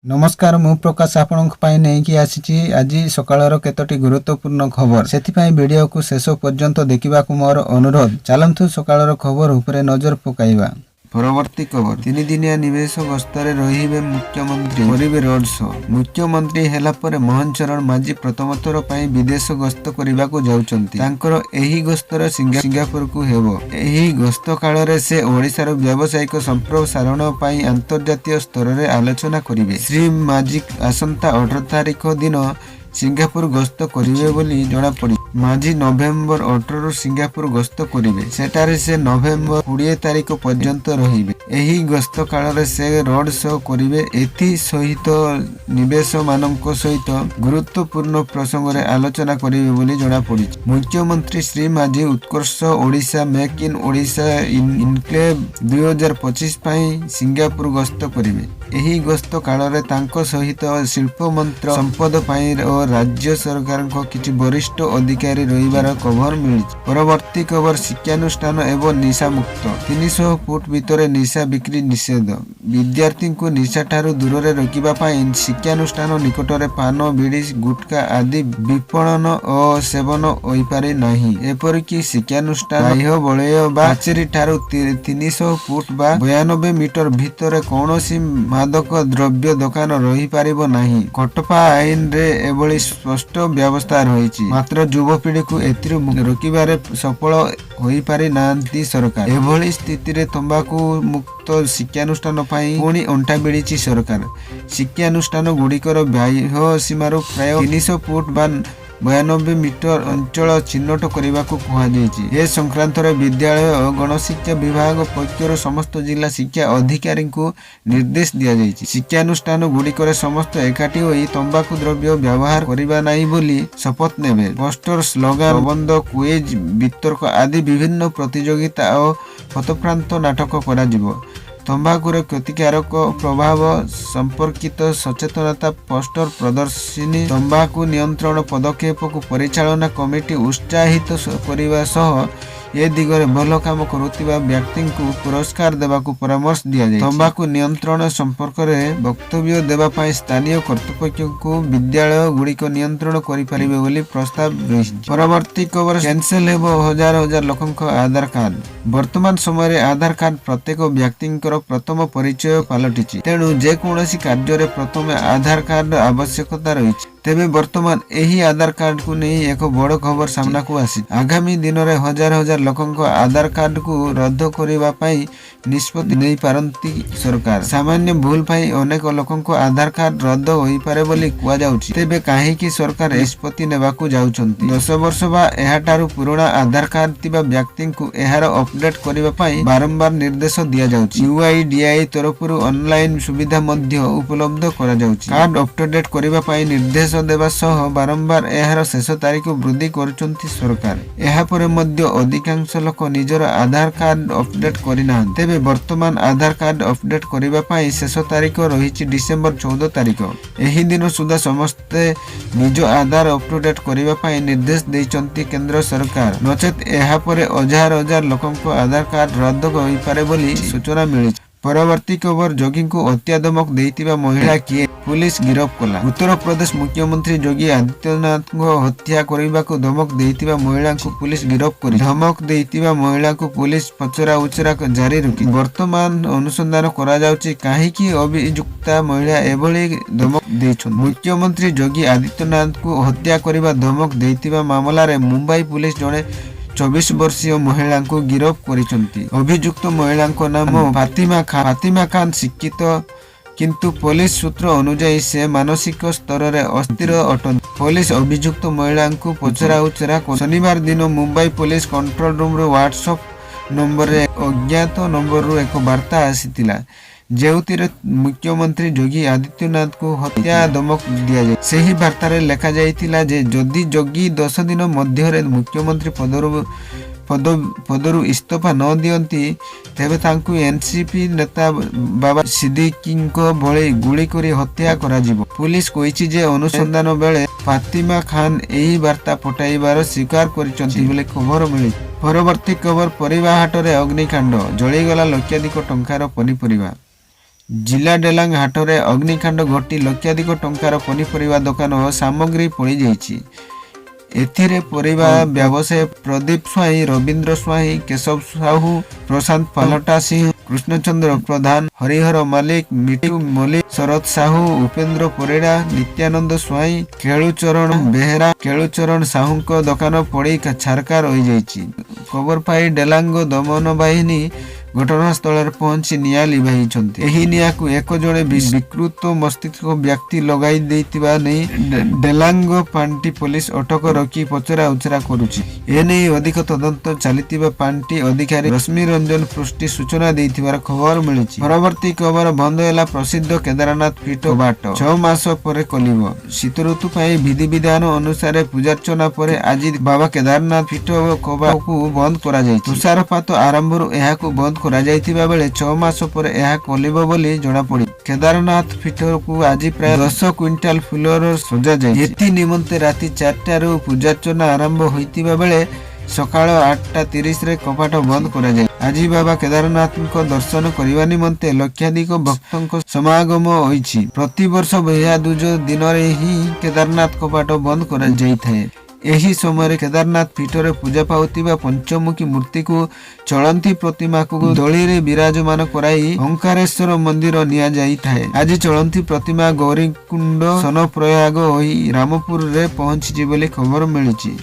नमस्कार मु प्रकाश आपणक नहीं आसी आज सकाळर केतोटी गुरुत्वपूर्ण खबर से वीडियो को शेष पर्यंत देखा मोर अनुरोध। चलतु सकाळर खबर उपरे नजर पकाइबा। परवर्ती खबर तीन दिनिया निवेश गस्तरे रहिबे मुख्यमंत्री करिबे रोड शो। मुख्यमंत्री हेला परे मोहन चरण मांझी प्रथम थर पई विदेश गस्त करिबा को जाउचंती। तांकर एही गस्तर सिंगापुर को हेबो। एही गस्त काल रे से ओडिशार व्यावसायिक संप्रसारण पई अंतर्जातीय स्तर रे आलोचना करिबे। श्री मांझी आसंता 18 तारिख दिन सिंगापुर गस्त करिवे बोली जणा पड़ी। मांझी नवेम्बर 18 सिंगापुर गस्त करिवे। सेटारे से नवेम्बर 20 तारिख पर्यंत रहिबे। एही गस्त काल रे से रोड शो करिवे। एथि सहित निवेश मानक सहित गुरुत्वपूर्ण प्रसंग रे आलोचना करिवे बोली जणा पड़ी। मुख्यमंत्री Shri Majhi Utkarsh Odisha make in Odisha conclave 2025 पई सिंगापुर गस्त करिवे। एही गस्त काल रे तांको सहित शिल्प मंत्र संपद पई राज्य सरकार को किछि वरिष्ठ अधिकारी रहिबार खबर मिली। परवर्ती खबर शिक्षानुष्ठान एवं निशा मुक्त। 300 फुट भितर निशा बिक्री निषेध। विद्यार्थी को निशा ठारू दूर रे रोकिबा पई शिक्षानुष्ठान निकटरे पान बीड़ी गुटखा आदि विपणन और सेवन होई पारे नाही। एपरिक शिक्षानुष्ठान बाह्य बलय बा आचेरी ठारू 300 फुट बा 92 मीटर भितर कौनसी मादक द्रव्य दुकान रही पारिबो नाही। कटपा आईन रे एवं स्पष्ट व्यवस्था रही। मात्र युवपीढ़ी को एथिरु रोकिबारे सफल होई पारि नांती सरकार। एभली स्थिति रे तंबाकू मुक्त शिक्षानुष्ठान पई पुणी अंटा भिड़ी सरकार। शिक्षानुष्ठान गुड़िकर बाह्य सीमार प्राय 300 फुट बा 92 मीटर अंचल चिन्हट करने को कहुई। ए संक्रांत विद्यालय और गणशिक्षा विभाग पक्षर समस्त जिला शिक्षा अधिकारी को निर्देश दि जाइए। शिक्षानुष्ठान गुड़िकर समस्त एकाठी होई तंबाकू द्रव्य व्यवहार करबा नहीं बोली शपथ नेबे। पोस्टर स्लोगान प्रबंध क्विज वितर्क आदि विभिन्न प्रतियोगिता और पथप्रांत नाटक करा जिवो। तंबाकूर क्षतिकारक प्रभाव संपर्कित सचेतनता पोस्टर प्रदर्शनी तंबाकू नियंत्रण पदक्षेप को परिचालना कमिटी उत्साहित करने सह ए दिगरे भल काम करुवा व्यक्ति को पुरस्कार देवाकू परामर्श दि जाए। तंबाकू नियंत्रण संपर्क में वक्तव्य देवाई स्थानीय कर्तृपक्ष को विद्यालय गुड़िक नियंत्रण करें प्रस्ताव रही। परवर्ती खबर कैंसेल हेबो हजार हजार लोकंक आधार कार्ड। वर्तमान समय आधार कार्ड प्रत्येक व्यक्ति प्रथम परिचय पलटि। तेणु जेकोसी कार्य प्रथम आधार कार्ड आवश्यकता रही। तेबे वर्तमान एही आधार कार्ड को नहीं एक बड़ खबर सामना को आसी। आगामी दिन में हजार हजार लोकंक आधार कार्ड को रद्द करने निष्पत्ति नहीं पारंती सरकार। सामान्य भूल पाई अनेक लोकंक आधार कार्ड रद्द होई पारे बोली कुआ जाउछि। तेबे काहेकि सरकार निष्पत्ति नेबाकू जाउछंती। 10 वर्ष बा एहाटारू पुराना आधार कार्ड तिबा व्यक्ति को एहार अपडेट करबा पई बारंबार निर्देश दिया जाउछि। यूआईडीआई तरफरु ऑनलाइन सुविधा मध्य उपलब्ध करा जाउछि। कार्ड अपडेट करबा पई निर्देश देवा सह बारंबार एहार शेष तारीख वृद्धि करुछंती सरकार। एहा परे मध्य अधिकांश लोक निजर आधार कार्ड अपडेट करिना। तेबे वर्तमान आधार कार्ड अपडेट करिबा पई शेष तारीख रही डिसेंबर 14 तारीख। एही दिन सुधा समस्ते निज आधार अपडेट करिबा पई निर्देश दैचंती केंद्र सरकार। नचेत एहा परे हजार हजार लोकंक आधार कार्ड रद्द होई पारे बोली सूचना मिली। परवर्ती खबर जोगी को हत्या धमक देइतिबा महिला किए पुलिस गिरफ कला। उत्तर प्रदेश मुख्यमंत्री योगी आदित्यनाथ को हत्या करने को धमक देइतिबा महिला को पुलिस गिरफ करी। धमक देइतिबा महिला को पुलिस पचरा उचरा जारी रखी। वर्तमान अनुसंधान करा जाउछि काहेकि अभियुक्ता महिला एभली धमक देछन। मुख्यमंत्री योगी आदित्यनाथ को हत्या करने धमक देइतिबा मामला रे मुंबई पुलिस जने 24 वर्षीय महिला को गिरफ करिसंती। अभियुक्त महिला नाम फातिमा खान शिक्षित किंतु पुलिस सूत्र अनुसार से मानसिक स्तर रे अस्थिर अटन। पुलिस अभियुक्त महिला को पचरा उचरा शनिवार दिन मुंबई पुलिस कंट्रोल रूम रो व्हाट्सएप नंबर रे अज्ञात नंबर रो एक वार्ता आसीतिला जेउतिर मुख्यमंत्री योगी आदित्यनाथ को हत्या धमक दिया जाए। सही वार्तारे लेखा जाइतिला जे जदि योगी 10 दिन मध्य मुख्यमंत्री पदरु इस्तीफा न दियंती तेबे तांकु एनसीपी नेता बाबा सिद्दीकी भली गुली करी हत्या करा जिवो। पुलिस कहिछि जे अनुसंधान बेले फातिमा खान एही वार्ता पठाइबार स्वीकार करिसंती बोले खबर मिली। परवर्ती खबर परिबा हाट रे अग्निकांड जळीगला लक्षाधिक टंकार पनिपरिबा। ଜିଲ୍ଲା ଡେଲାଙ୍ଗ ହାଟରେ ଅଗ୍ନିକାଣ୍ଡ ଘଟି ଲକ୍ଷାଧିକ ଟଙ୍କାର ପନିପରିବା ଦୋକାନ ଓ ସାମଗ୍ରୀ ପୋଡ଼ିଯାଇଛି। ଏଥିରେ ପରିବା ବ୍ୟବସାୟୀ ପ୍ରଦୀପ ସ୍ୱାଇଁ, ରବୀନ୍ଦ୍ର ସ୍ୱାଇଁ, କେଶବ ସାହୁ, ପ୍ରଶାନ୍ତ ପାଲଟା ସିଂହ, କୃଷ୍ଣଚନ୍ଦ୍ର ପ୍ରଧାନ, ହରିହର ମାଲିକ, ମିଠୁ ମଲ୍ଲିକ, ଶରତ ସାହୁ, ଉପେନ୍ଦ୍ର ପରିଡ଼ା, ନିତ୍ୟାନନ୍ଦ ସ୍ୱାଇଁ, କେଳୁଚରଣ ବେହେରା, କେଳୁଚରଣ ସାହୁଙ୍କ ଦୋକାନ ପୋଡ଼ି ଛାରକାର ହୋଇଯାଇଛି। ଖବର ପାଇ ଡେଲାଙ୍ଗ ଦମନ ବାହିନୀ ଘଟଣାସ୍ଥଳରେ ପହଞ୍ଚି ନିଆଁ ଲିଭାଇଛନ୍ତି। ଏହି ନିଆଁକୁ ଏକ ଜଣେ ବିକୃତ ମସ୍ତିଷ୍କ ବ୍ୟକ୍ତି ଲଗାଇ ଦେଇଥିବା ନେଇ ଡେଲାଙ୍ଗ ପାଣ୍ଠି ପୋଲିସ ଅଟକ ରଖି ପଚରା ଉଚରା କରୁଛି। ଏନେଇ ଅଧିକ ତଦନ୍ତ ଚାଲିଥିବା ପାଣ୍ଠି ଅଧିକାରୀ ରଶ୍ମି ରଞ୍ଜନ ପୃଷ୍ଟି ସୂଚନା ଦେଇଥିବାର ଖବର ମିଳିଛି। ପରବର୍ତ୍ତୀ ଖବର ବନ୍ଦ ହେଲା ପ୍ରସିଦ୍ଧ କେଦାରନାଥ ପୀଠ ବାଟ 6 ମାସ ପରେ ଖୋଲିବ। ଶୀତ ଋତୁ ପାଇଁ ବିଧିବିଧାନ ଅନୁସାରେ ପୂଜାର୍ଚ୍ଚନା ପରେ ଆଜି ବାବା କେଦାରନାଥ ପୀଠ କବାଟକୁ ବନ୍ଦ କରାଯାଇଛି। ତୁଷାରପାତ ଆରମ୍ଭରୁ ଏହାକୁ ବନ୍ଦ କରାଯାଇଥିବା ବେଳେ 6 ମାସ ପରେ ଏହା ଖୋଲିବ ବୋଲି ଜଣାପଡ଼ିଛି। କେଦାରନାଥ ପୀଠକୁ ଆଜି ପ୍ରାୟ 10 କ୍ୱିଣ୍ଟାଲ ଫୁଲର ସଜାଯାଇ ଏଥି ନିମନ୍ତେ ରାତି 4ଟାରୁ ପୂଜାର୍ଚ୍ଚନା ଆରମ୍ଭ ହୋଇଥିବା ବେଳେ ସକାଳ 8:30ରେ କବାଟ ବନ୍ଦ କରାଯାଏ। ଆଜି ବାବା କେଦାରନାଥଙ୍କ ଦର୍ଶନ କରିବା ନିମନ୍ତେ ଲକ୍ଷାଧିକ ଭକ୍ତଙ୍କ ସମାଗମ ହୋଇଛି। ପ୍ରତିବର୍ଷ ଭୈୟା ଦୂଜ ଦିନରେ ହିଁ କେଦାରନାଥ କବାଟ ବନ୍ଦ କରାଯାଇଥାଏ। ଏହି ସମୟରେ କେଦାରନାଥ ପୀଠରେ ପୂଜା ପାଉଥିବା ପଞ୍ଚମୁଖୀ ମୂର୍ତ୍ତିକୁ ଚଳନ୍ତି ପ୍ରତିମାକୁ ଦଳିରେ ବିରାଜମାନ କରାଇ ଓଙ୍କାରେଶ୍ୱର ମନ୍ଦିର ନିଆଯାଇଥାଏ। ଆଜି ଚଳନ୍ତି ପ୍ରତିମା ଗୌରୀକୁଣ୍ଡ ସନପ୍ରୟାଗ ହୋଇ ରାମପୁରରେ ପହଞ୍ଚିଛି ବୋଲି ଖବର ମିଳିଛି।